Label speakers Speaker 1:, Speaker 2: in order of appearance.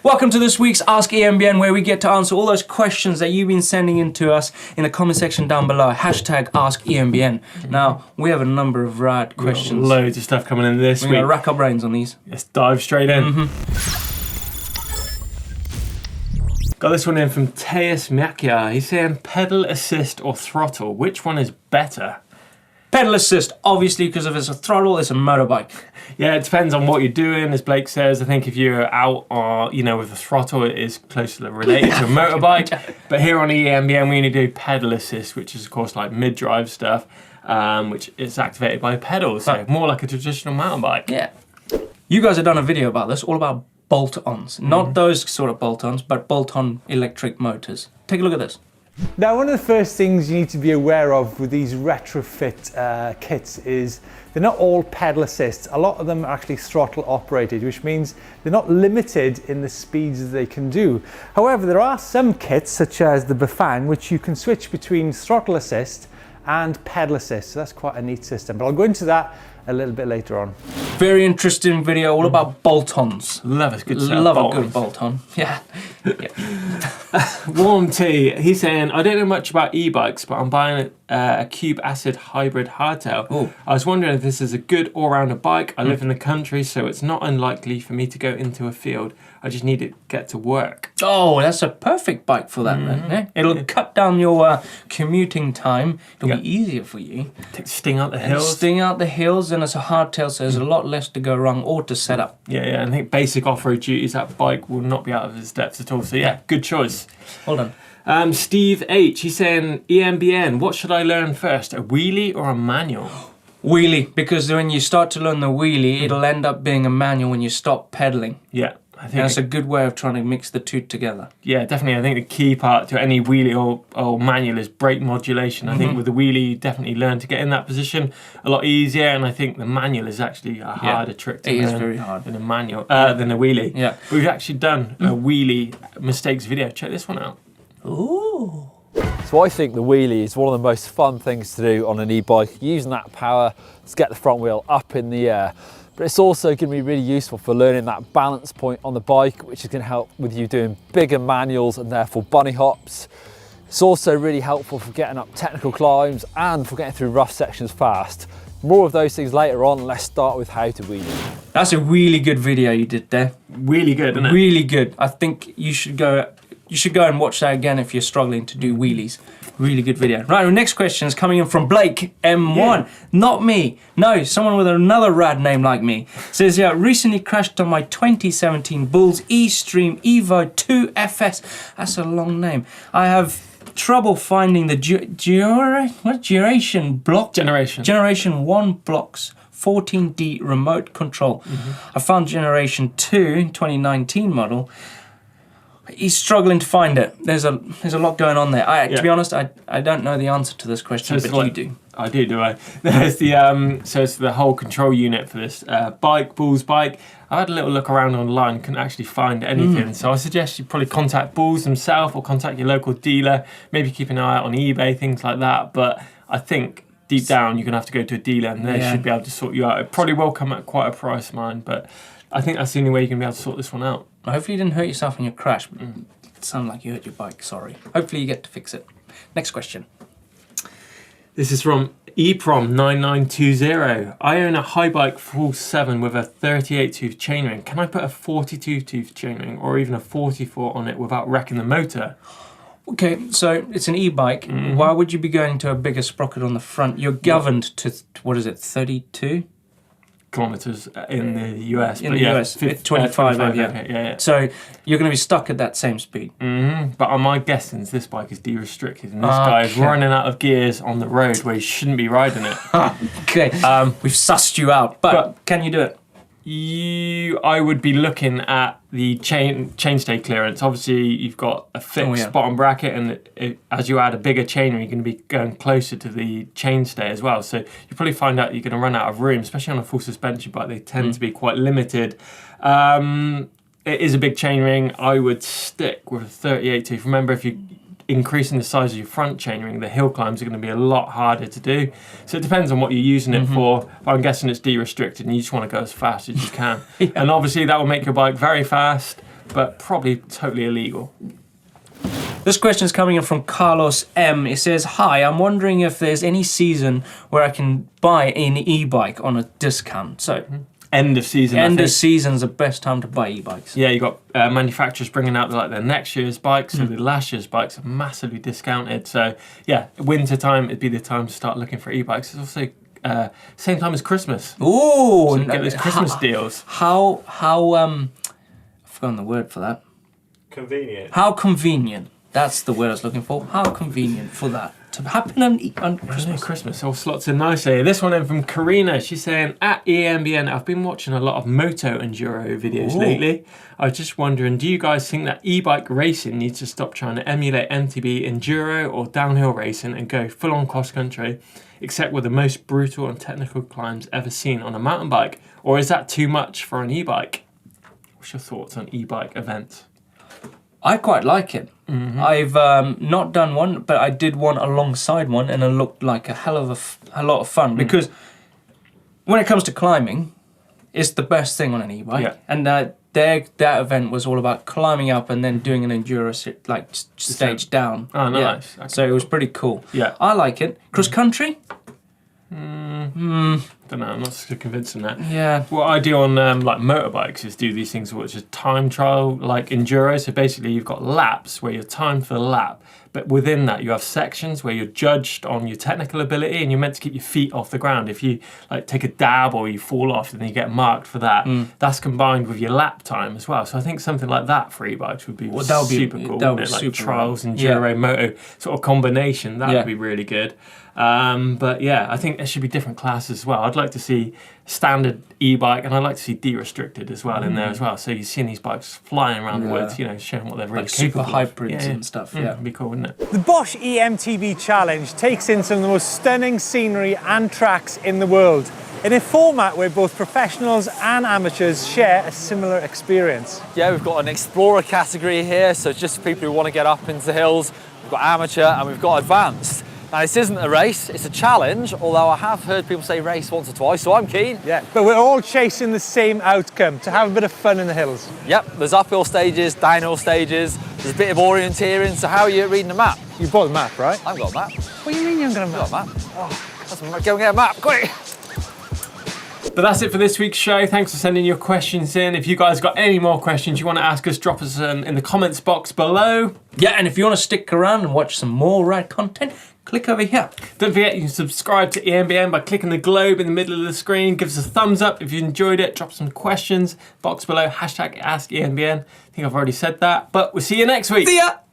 Speaker 1: Welcome to this week's Ask EMBN, where we get to answer all those questions that you've been sending in to us in the comment section down below. Hashtag Ask EMBN. Now, we have a number of rad questions.
Speaker 2: Loads of stuff coming in this week.
Speaker 1: We're going to rack our brains on these.
Speaker 2: Let's dive straight in. Got this one in from Teus Makia. He's saying pedal assist or throttle. Which one is better?
Speaker 1: Pedal assist, obviously, because if it's a throttle, it's a motorbike.
Speaker 2: Yeah, it depends on what you're doing, as Blake says. I think if you're out or, with a throttle, it is closely related to a motorbike. But here on EMBN, we only do pedal assist, which is, of course, like mid-drive stuff, which is activated by pedals, so more like a traditional mountain bike.
Speaker 1: Yeah. You guys have done a video about this, all about bolt-ons. Not those sort of bolt-ons, but bolt-on electric motors. Take a look at this.
Speaker 3: Now, one of the first things you need to be aware of with these retrofit kits is they're not all pedal assists. A lot of them are actually throttle operated, which means they're not limited in the speeds that they can do. However, there are some kits, such as the Bafang, which you can switch between throttle assist and pedal assist. So that's quite a neat system, but I'll go into that a little bit later on.
Speaker 1: Very interesting video, all about bolt-ons.
Speaker 2: Love a good set
Speaker 1: Love
Speaker 2: of
Speaker 1: a good bolt-on. Yeah.
Speaker 2: Warm Tea, he's saying, I don't know much about e-bikes, but I'm buying a Cube Acid hybrid hardtail.
Speaker 1: Ooh.
Speaker 2: I was wondering if this is a good all-rounder bike. I live in the country, so it's not unlikely for me to go into a field. I just need to get to work.
Speaker 1: Oh, that's a perfect bike for that then. Yeah? It'll cut down your commuting time. It'll be easier for you.
Speaker 2: Take the sting out the hills.
Speaker 1: Sting out the hills, and it's a hardtail, so there's a lot less to go wrong or to set up.
Speaker 2: Yeah, and I think basic off-road duties, that bike will not be out of its depth at all. So yeah, good choice.
Speaker 1: Hold on.
Speaker 2: Steve H, he's saying, EMBN, what should I learn first, a wheelie or a manual?
Speaker 1: Wheelie, because when you start to learn the wheelie, it'll end up being a manual when you stop pedaling.
Speaker 2: Yeah. I think
Speaker 1: that's a good way of trying to mix the two together.
Speaker 2: Yeah, definitely. I think the key part to any wheelie or manual is brake modulation. I think with the wheelie, you definitely learn to get in that position a lot easier, and I think the manual is actually a harder trick to learn.
Speaker 1: It is very hard.
Speaker 2: Than a manual, than a wheelie.
Speaker 1: Yeah.
Speaker 2: But we've actually done a wheelie mistakes video. Check this one out.
Speaker 1: Ooh.
Speaker 4: So I think the wheelie is one of the most fun things to do on an e-bike, using that power to get the front wheel up in the air. But it's also going to be really useful for learning that balance point on the bike, which is going to help with you doing bigger manuals and therefore bunny hops. It's also really helpful for getting up technical climbs and for getting through rough sections fast. More of those things later on. Let's start with how to wheelie. That's
Speaker 1: a really good video you did there.
Speaker 2: Really good, isn't it?
Speaker 1: Really good. I think you should go and watch that again if you're struggling to do wheelies. Really good video. Right, our next question is coming in from Blake M1. Yeah. Not me. No, someone with another rad name like me. Says, yeah, recently crashed on my 2017 Bulls E-Stream Evo 2 FS. That's a long name. I have trouble finding the Generation 1 blocks 14D remote control. I found Generation 2 2019 model. He's struggling to find it. There's a lot going on there. To be honest, I don't know the answer to this question, but you do.
Speaker 2: I do I? There's the so it's the whole control unit for this Bulls bike. I had a little look around online, couldn't actually find anything. So I suggest you probably contact Bulls themselves or contact your local dealer. Maybe keep an eye out on eBay, things like that. But I think deep down you're gonna have to go to a dealer, and they should be able to sort you out. It probably will come at quite a price, mine, but I think that's the only way you're gonna be able to sort this one out.
Speaker 1: Hopefully you didn't hurt yourself in your crash. It sounded like you hurt your bike, sorry. Hopefully you get to fix it. Next question.
Speaker 2: This is from EPROM9920. I own a high bike full 7 with a 38 tooth chainring. Can I put a 42 tooth chainring or even a 44 on it without wrecking the motor?
Speaker 1: Okay, so it's an e-bike. Why would you be going to a bigger sprocket on the front? You're governed to, what is it, 32?
Speaker 2: Kilometers in the US.
Speaker 1: In the US, 25, yeah. So you're going to be stuck at that same speed.
Speaker 2: But on my guessing, this bike is de-restricted, and this guy is running out of gears on the road where he shouldn't be riding it.
Speaker 1: Okay, we've sussed you out, but can you do it?
Speaker 2: I would be looking at the chainstay clearance. Obviously, you've got a fixed bottom bracket, and as you add a bigger chainring, you're going to be going closer to the chainstay as well. So you probably find out you're going to run out of room, especially on a full suspension bike. They tend to be quite limited. It is a big chainring. I would stick with a 38 tooth. Remember, if you increasing the size of your front chainring, the hill climbs are going to be a lot harder to do. So it depends on what you're using it for. But I'm guessing it's de-restricted and you just want to go as fast as you can. And obviously that will make your bike very fast, but probably totally illegal.
Speaker 1: This question is coming in from Carlos M. It says, "Hi, I'm wondering if there's any season where I can buy an e-bike on a discount." So,
Speaker 2: end of season.
Speaker 1: End of season's the best time to buy e-bikes.
Speaker 2: Yeah, you got manufacturers bringing out like their next year's bikes, so the last year's bikes are massively discounted. So yeah, winter time it'd be the time to start looking for e-bikes. It's also same time as Christmas.
Speaker 1: Ooh,
Speaker 2: so you get those Christmas deals.
Speaker 1: How I've forgotten the word for that.
Speaker 5: Convenient.
Speaker 1: How convenient. That's the word I was looking for. How convenient for that to happen on Christmas.
Speaker 2: Christmas all slots in nicely. This one in from Karina. She's saying, at EMBN, I've been watching a lot of moto enduro videos lately. I was just wondering, do you guys think that e-bike racing needs to stop trying to emulate MTB enduro or downhill racing and go full on cross country, except with the most brutal and technical climbs ever seen on a mountain bike? Or is that too much for an e-bike? What's your thoughts on e-bike events?
Speaker 1: I quite like it. I've not done one, but I did one alongside one, and it looked like a hell of a lot of fun. Because when it comes to climbing, it's the best thing on an e-bike. Yeah. And that event was all about climbing up and then doing an enduro stage down.
Speaker 2: Oh, nice.
Speaker 1: Yeah. So it was pretty cool.
Speaker 2: Yeah,
Speaker 1: I like it. Cross country.
Speaker 2: Don't know, I'm not so convinced on that.
Speaker 1: Yeah.
Speaker 2: What I do on like motorbikes is do these things which is time trial, like enduro. So basically you've got laps where you're timed for the lap, but within that you have sections where you're judged on your technical ability and you're meant to keep your feet off the ground. If you like take a dab or you fall off, then you get marked for that. That's combined with your lap time as well. So I think something like that for e-bikes would be super cool.
Speaker 1: That would be
Speaker 2: like
Speaker 1: super
Speaker 2: trials, enduro, moto sort of combination. That would be really good. But yeah, I think there should be different classes as well. I'd like to see standard e-bike, and I'd like to see de-restricted as well in there as well. So you're seeing these bikes flying around the woods, you know, showing what they're really
Speaker 1: like super
Speaker 2: capable
Speaker 1: hybrids and stuff. Yeah,
Speaker 2: it'd be cool, wouldn't it?
Speaker 3: The Bosch eMTB Challenge takes in some of the most stunning scenery and tracks in the world in a format where both professionals and amateurs share a similar experience.
Speaker 4: Yeah, we've got an explorer category here, so it's just for people who want to get up into the hills. We've got amateur and we've got advanced. Now this isn't a race, it's a challenge, although I have heard people say race once or twice, so I'm keen.
Speaker 3: Yeah, but we're all chasing the same outcome, to have a bit of fun in the hills.
Speaker 4: Yep, there's uphill stages, downhill stages, there's a bit of orienteering, so how are you reading the map?
Speaker 3: You bought the map, right?
Speaker 4: I've got a map.
Speaker 3: What do you mean you haven't got a map?
Speaker 4: I've got a map. Oh, go and get a map, quick!
Speaker 2: But that's it for this week's show. Thanks for sending your questions in. If you guys got any more questions you want to ask us, drop us in the comments box below.
Speaker 1: Yeah, and if you want to stick around and watch some more rad content, click over here.
Speaker 2: Don't forget you can subscribe to EMBN by clicking the globe in the middle of the screen. Give us a thumbs up if you enjoyed it. Drop some questions. Box below, #Ask EMBN. I think I've already said that, but we'll see you next week.
Speaker 1: See ya!